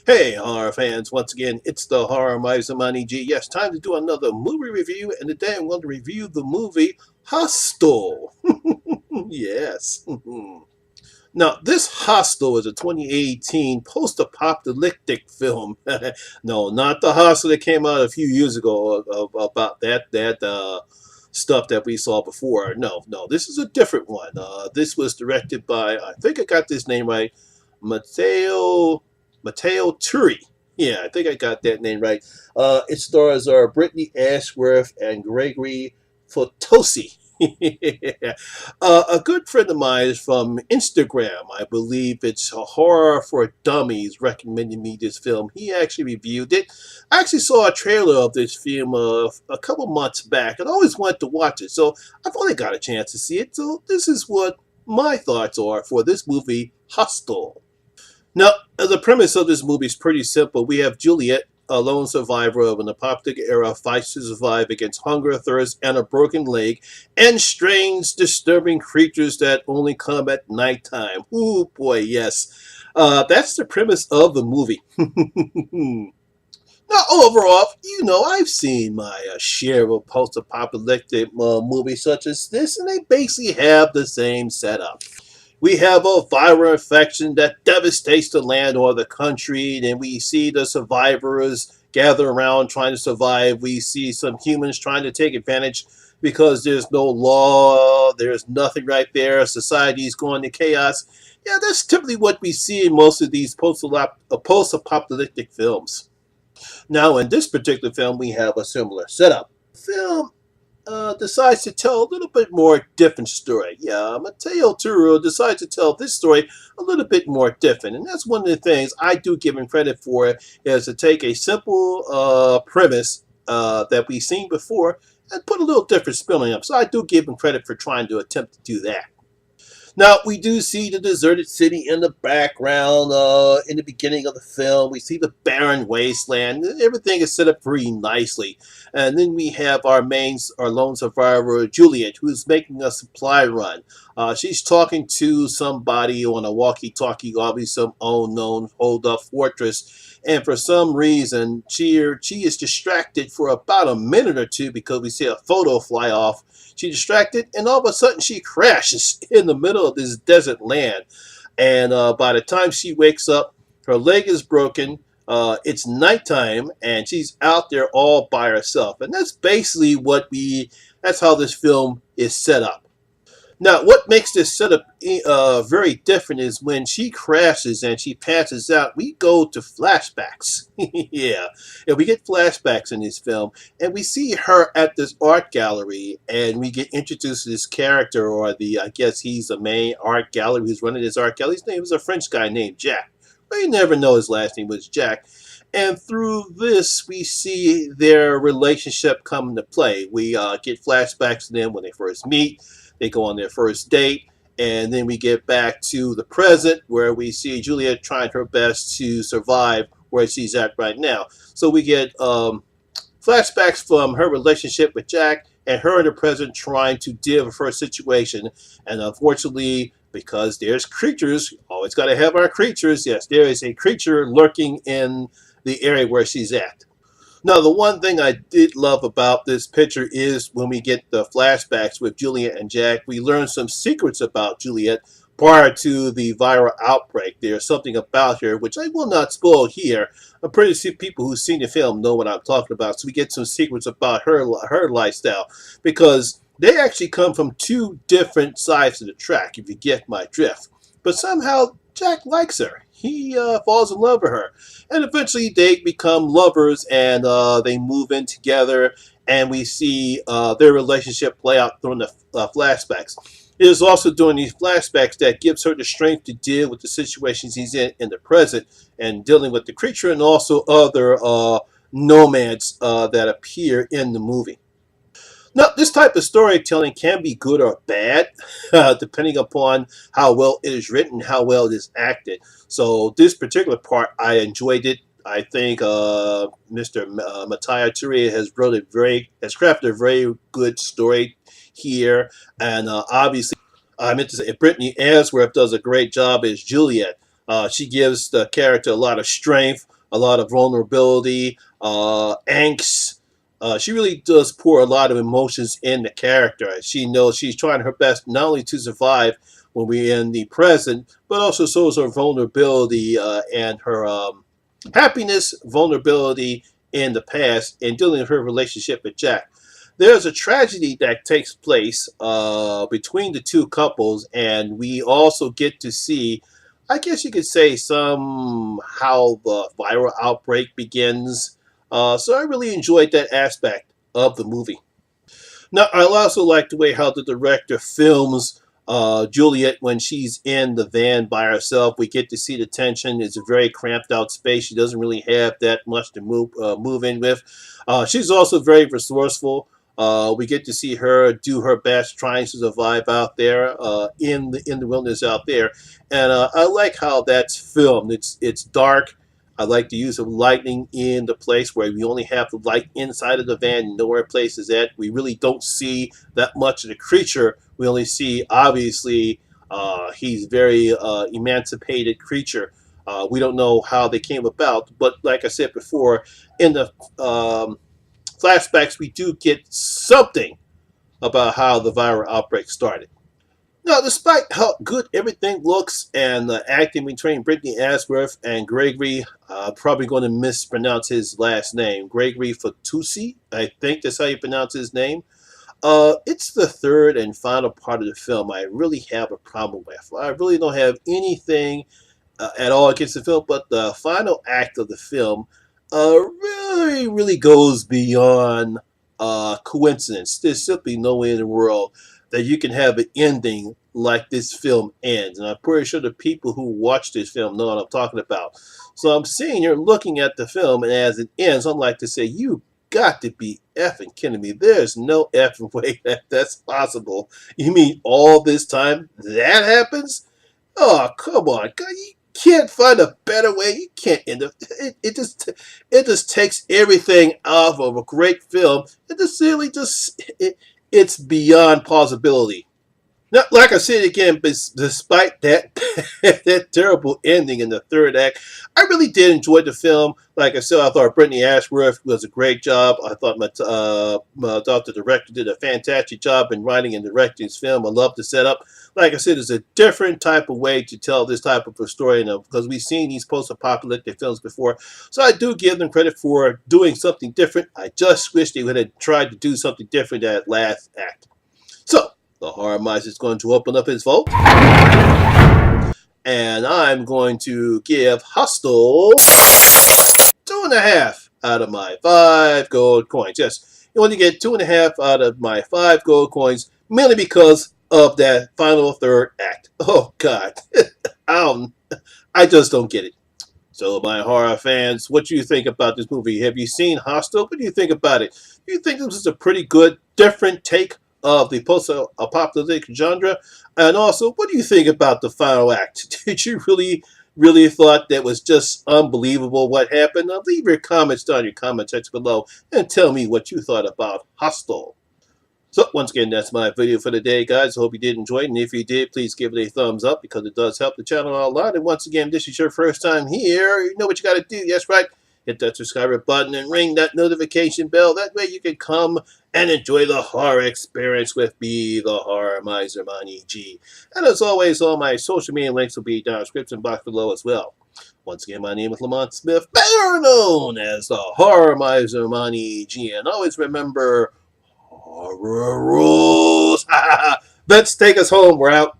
Hey, horror fans, once again, it's the Horror Miser Monty G. Yes, time to do another movie review, and today I'm going to review the movie Hostel. Yes. Now, this Hostel is a 2018 post-apocalyptic film. No, not the Hostel that came out a few years ago about that stuff that we saw before. No, this is a different one. This was directed by, I think I got this name right, Matteo Turi. Yeah, I think I got that name right. It stars Brittany Ashworth and Gregory Fotosi. A good friend of mine is from Instagram. I believe it's a Horror for Dummies recommended me this film. He actually reviewed it. I actually saw a trailer of this film a couple months back and I always wanted to watch it. So I finally got a chance to see it. So this is what my thoughts are for this movie, Hostel. Now, the premise of this movie is pretty simple. We have Juliet, a lone survivor of an apocalyptic era, fights to survive against hunger, thirst, and a broken leg, and strange, disturbing creatures that only come at nighttime. Ooh, boy, yes. That's the premise of the movie. Now, overall, I've seen my share of post-apocalyptic movies such as this, and they basically have the same setup. We have a viral infection that devastates the land or the country, and we see the survivors gather around trying to survive. We see some humans trying to take advantage because there's no law, there's nothing right there, society's going to chaos. Yeah, that's typically what we see in most of these post-apocalyptic films. Now, in this particular film, we have a similar setup. Film decides to tell a little bit more different story. Yeah, Matteo Turo decides to tell this story a little bit more different. And that's one of the things I do give him credit for, is to take a simple premise that we've seen before and put a little different spin on it. So I do give him credit for trying to attempt to do that. Now, we do see the deserted city in the background in the beginning of the film. We see the barren wasteland. Everything is set up pretty nicely. And then we have our lone survivor, Juliet, who's making a supply run. She's talking to somebody on a walkie-talkie, obviously some unknown hold-up fortress. And for some reason, she is distracted for about a minute or two because we see a photo fly off. She's distracted, and all of a sudden she crashes in the middle of this desert land. And by the time she wakes up, her leg is broken. It's nighttime, and she's out there all by herself. And that's basically that's how this film is set up. Now, what makes this setup very different is when she crashes and she passes out, we go to flashbacks. Yeah, we get flashbacks in this film, and we see her at this art gallery, and we get introduced to this character, or I guess he's the main art gallery who's running this art gallery. His name is a French guy named Jack. We never know his last name was Jack. And through this, we see their relationship come into play. We get flashbacks to them when they first meet. They go on their first date, and then we get back to the present where we see Juliet trying her best to survive where she's at right now. So we get flashbacks from her relationship with Jack and her in the present trying to deal with her situation. And unfortunately, because there's creatures, always got to have our creatures. Yes, there is a creature lurking in the area where she's at. Now, the one thing I did love about this picture is when we get the flashbacks with Juliet and Jack, we learn some secrets about Juliet prior to the viral outbreak. There's something about her, which I will not spoil here. I'm pretty sure people who've seen the film know what I'm talking about. So we get some secrets about her lifestyle, because they actually come from two different sides of the track, if you get my drift. But somehow Jack likes her. He falls in love with her. And eventually they become lovers, and they move in together, and we see their relationship play out during the flashbacks. It is also during these flashbacks that gives her the strength to deal with the situations he's in the present, and dealing with the creature and also other nomads that appear in the movie. Now, this type of storytelling can be good or bad, depending upon how well it is written, how well it is acted. So this particular part, I enjoyed it. I think Mr. Matteo Turi has crafted a very good story here, and obviously, I meant to say, Brittany Ashworth does a great job as Juliet. She gives the character a lot of strength. a lot of vulnerability, angst. She really does pour a lot of emotions in the character. She knows she's trying her best not only to survive when we're in the present, but also shows her vulnerability and her happiness, vulnerability in the past, and dealing with her relationship with Jack. There's a tragedy that takes place between the two couples, and we also get to see, I guess you could say, some how the viral outbreak begins. So I really enjoyed that aspect of the movie. Now, I also like the way how the director films Juliet when she's in the van by herself. We get to see the tension. It's a very cramped out space. She doesn't really have that much to move in with. She's also very resourceful. We get to see her do her best, trying to survive out there in the wilderness out there, and I like how that's filmed. It's dark. I like the use of lighting in the place where we only have the light inside of the van and know where a place is at. We really don't see that much of the creature. We only see, obviously, he's very emancipated creature. We don't know how they came about, but like I said before, in the flashbacks, we do get something about how the viral outbreak started. Now, despite how good everything looks and the acting between Brittany Ashworth and Gregory, probably going to mispronounce his last name, Gregory Fatusi, I think that's how you pronounce his name. It's the third and final part of the film I really have a problem with. I really don't have anything at all against the film, but the final act of the film really goes beyond coincidence. There's simply no way in the world that you can have an ending like this film ends. And I'm pretty sure the people who watch this film know what I'm talking about. So I'm sitting here looking at the film, and as it ends, I'm like to say, you got to be effing kidding me. There's no effing way that that's possible. You mean all this time that happens? Oh, come on. God, you can't find a better way. You can't end up. It just takes everything off of a great film. It just really it's beyond possibility. Now, like I said again, despite that that terrible ending in the third act, I really did enjoy the film. Like I said, I thought Brittany Ashworth was a great job. I thought the director did a fantastic job in writing and directing this film. I love the setup. Like I said, it's a different type of way to tell this type of a story, because we've seen these post-apocalyptic films before. So I do give them credit for doing something different. I just wish they would have tried to do something different at last act. So, the Horror Miser is going to open up his vote. And I'm going to give Hostel 2.5 out of my 5 gold coins. Yes, you want to get 2.5 out of my 5 gold coins, mainly because of that final third act. Oh, God. I just don't get it. So, my horror fans, what do you think about this movie? Have you seen Hostel? What do you think about it? Do you think this is a pretty good, different take of the post-apocalyptic genre? And also, what do you think about the final act? Did you really thought that was just unbelievable what happened? Now, leave your comments down in your comment section below and tell me what you thought about Hostel. So, once again, that's my video for today, guys. I hope you did enjoy it. And if you did, please give it a thumbs up, because it does help the channel out a lot. And once again, if this is your first time here, you know what you got to do. Yes, right. Hit that subscribe button and ring that notification bell. That way you can come and enjoy the horror experience with me, the Horror Miser Monty G. And as always, all my social media links will be down in the description box below as well. Once again, my name is Lamont Smith, better known as the Horror Miser Monty G. And always remember, horror rules. Let's take us home. We're out.